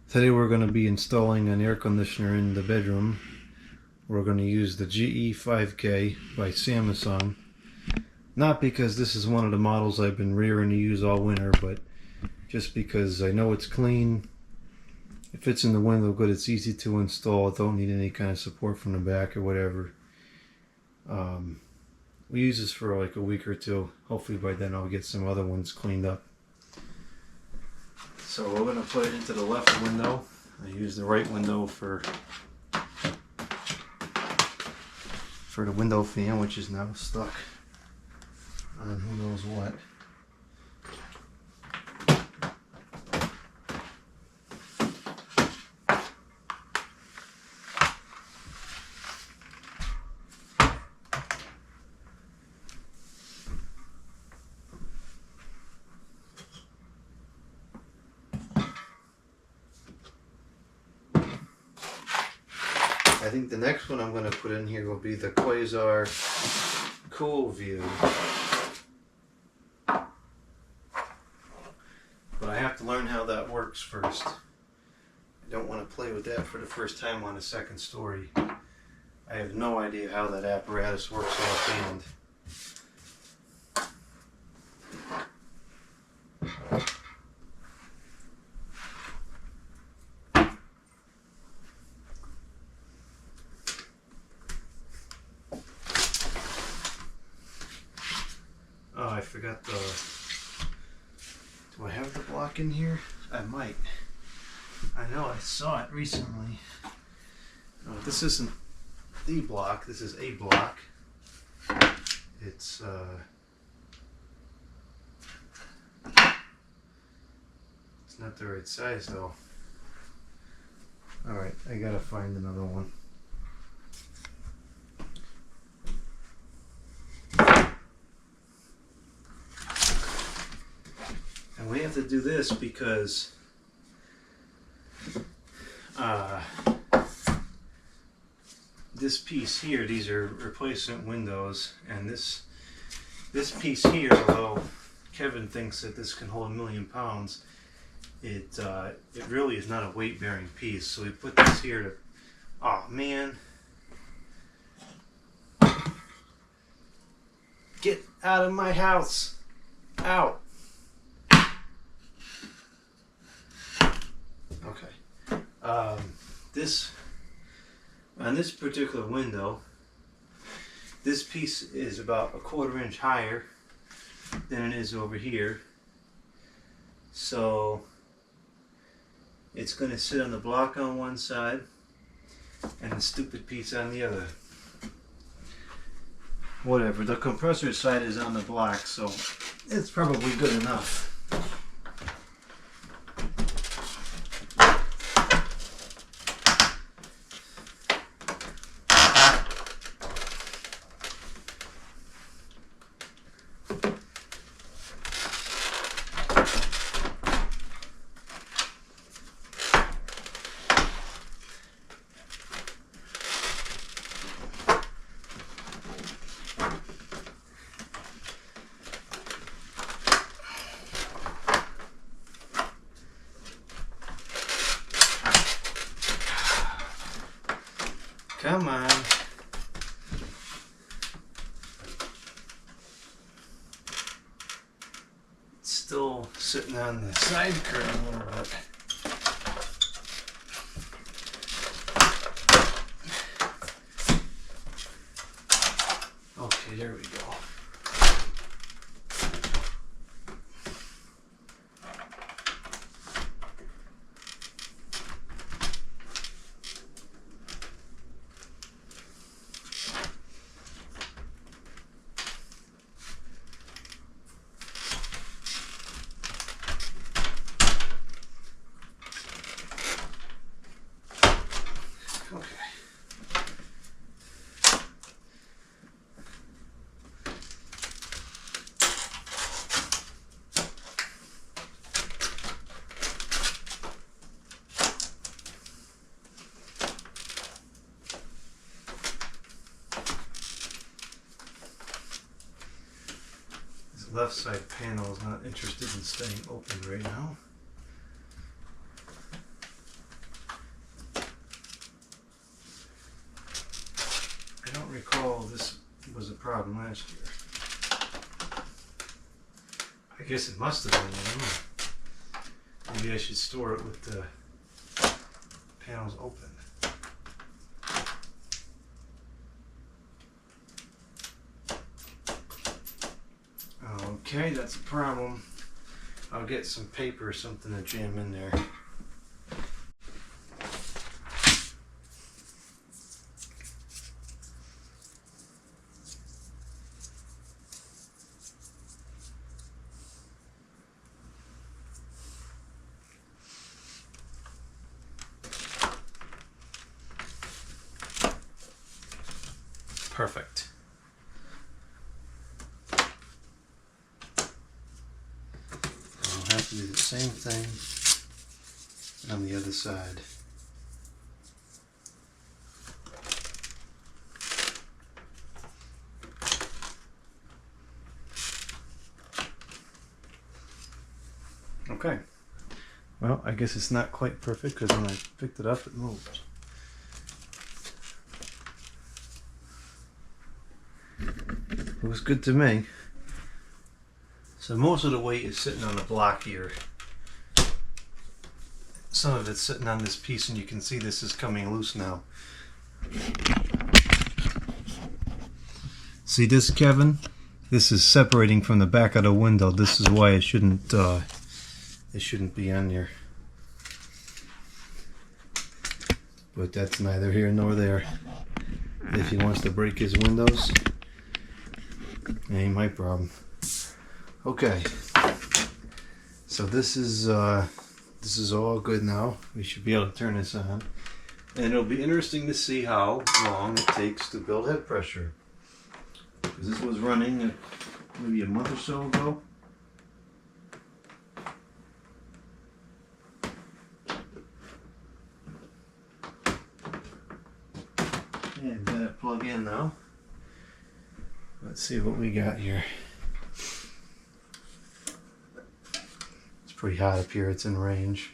Today we're going to be installing an air conditioner in the bedroom. We're going to use the GE5K by Samsung. Not because this is one of the models I've been rearing to use all winter, but just because I know it's clean. It fits in the window good, it's easy to install, it don't need any kind of support from the back or whatever. We use this for like a week or two. Hopefully by then I'll get some other ones cleaned up. So we're going to put it into the left window. I use the right window for the window fan, which is now stuck on who knows what. I think the next one I'm going to put in here will be the Quasar Cool View. But I have to learn how that works first. I don't want to play with that for the first time on a second story. I have no idea how that apparatus works offhand. Oh, I forgot the... Do I have the block in here? I might. I know I saw it recently. Oh, this isn't the block, this is a block. It's not the right size though. Alright, I gotta find another one. And we have to do this because this piece here, these are replacement windows, and this piece here, although Kevin thinks that this can hold 1,000,000 pounds, it really is not a weight-bearing piece. So we put this here to, oh man, get out of my house, out. Okay, this on this particular window, this piece is about 1/4 inch higher than it is over here. So it's going to sit on the block on one side and the stupid piece on the other. Whatever, the compressor side is on the block, so it's probably good enough. Come on. It's still sitting on the side curve a little bit. Okay, there we go. Left side panel is not interested in staying open right now. recall this was a problem last year. I guess it must have been, I don't know. Maybe I should store it with the panels open. Okay, that's a problem. I'll get some paper or something to jam in there. Perfect. I'll have to do the same thing on the other side. Okay. Well, I guess it's not quite perfect because when I picked it up, it moved. It was good to me. So most of the weight is sitting on the block here. Some of it's sitting on this piece, and you can see this is coming loose now. See this, Kevin? This is separating from the back of the window. This is why it shouldn't be on there. But that's neither here nor there. If he wants to break his windows, it ain't my problem. Okay, so this is all good now. We should be able to turn this on, and it'll be interesting to see how long it takes to build head pressure. Because this was running maybe a month or so ago. And let it plug in now. Let's see what we got here. It's pretty hot up here, it's in range.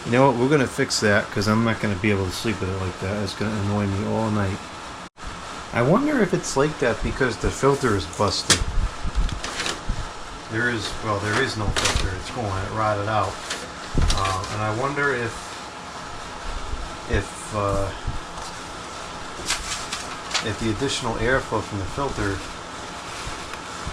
You know what, we're going to fix that because I'm not going to be able to sleep with it like that. It's going to annoy me all night. I wonder if it's like that because the filter is busted. There is no filter. It's going, it rotted out. And I wonder if the additional airflow from the filter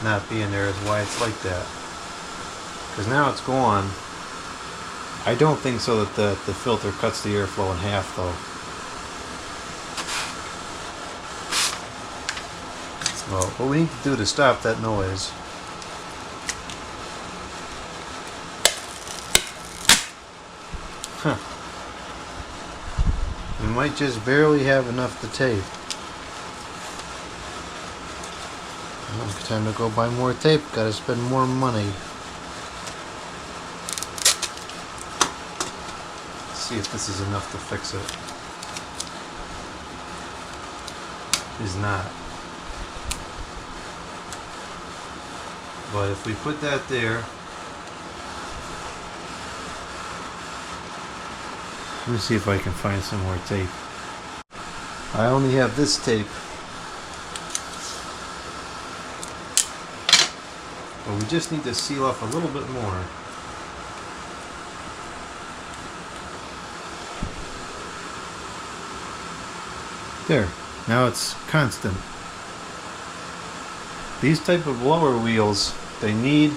not being there is why it's like that. Because now it's gone. I don't think so that the filter cuts the airflow in half though. Well, what we need to do to stop that noise we might just barely have enough to tape. Well, time to go buy more tape. Gotta spend more money. Let's see if this is enough to fix it. It's not. But if we put that there, let me see if I can find some more tape. I only have this tape. But we just need to seal off a little bit more. There. Now it's constant. These type of blower wheels, they need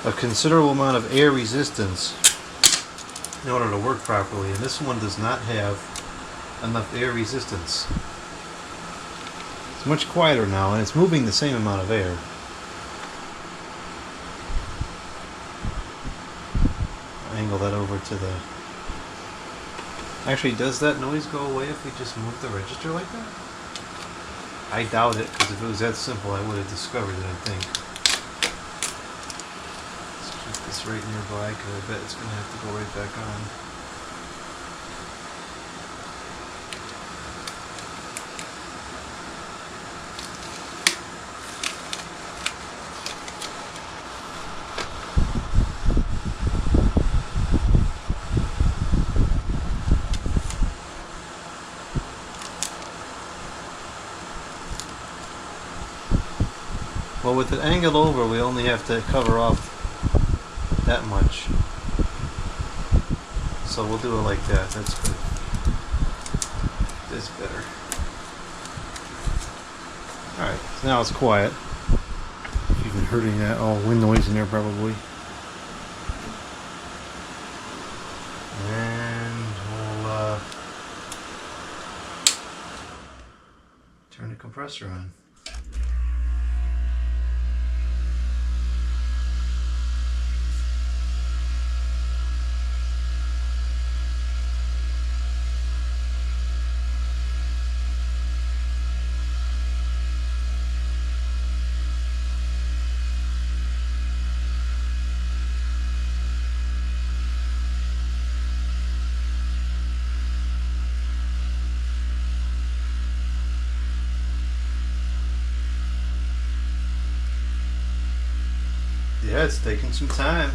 a considerable amount of air resistance in order to work properly, and this one does not have enough air resistance. It's much quieter now, and it's moving the same amount of air. I'll angle that over to the... Actually, does that noise go away if we just move the register like that? I doubt it, because if it was that simple, I would have discovered it, I think. Let's keep this right nearby, because I bet it's going to have to go right back on. Well, with it angled over, we only have to cover off that much. So we'll do it like that. That's good. That's better. Alright, so now it's quiet. If you've been hurting that all wind noise in there probably. And we'll turn the compressor on. Yeah, it's taking some time.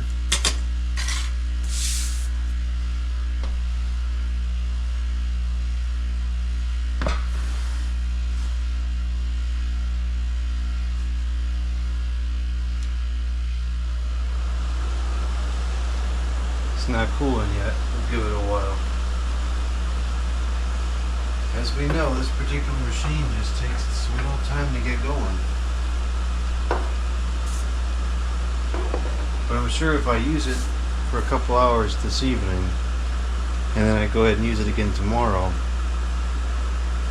It's not cooling yet. We'll give it a while. As we know, this particular machine just takes its sweet old time to get going. But I'm sure if I use it for a couple hours this evening, and then I go ahead and use it again tomorrow,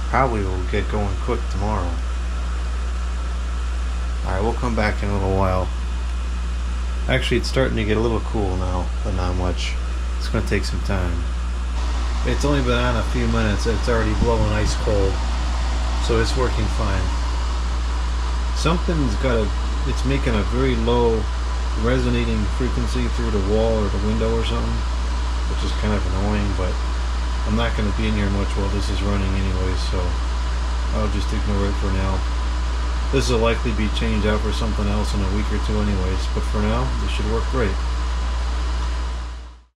probably will get going quick tomorrow. Alright, we'll come back in a little while. Actually, it's starting to get a little cool now, but not much. It's going to take some time. It's only been on a few minutes, it's already blowing ice cold, so it's working fine. It's making a very low resonating frequency through the wall or the window or something, which is kind of annoying, but I'm not going to be in here much while this is running anyway, so I'll just ignore it for now. This will likely be changed out for something else in a week or two anyways, but for now, this should work great.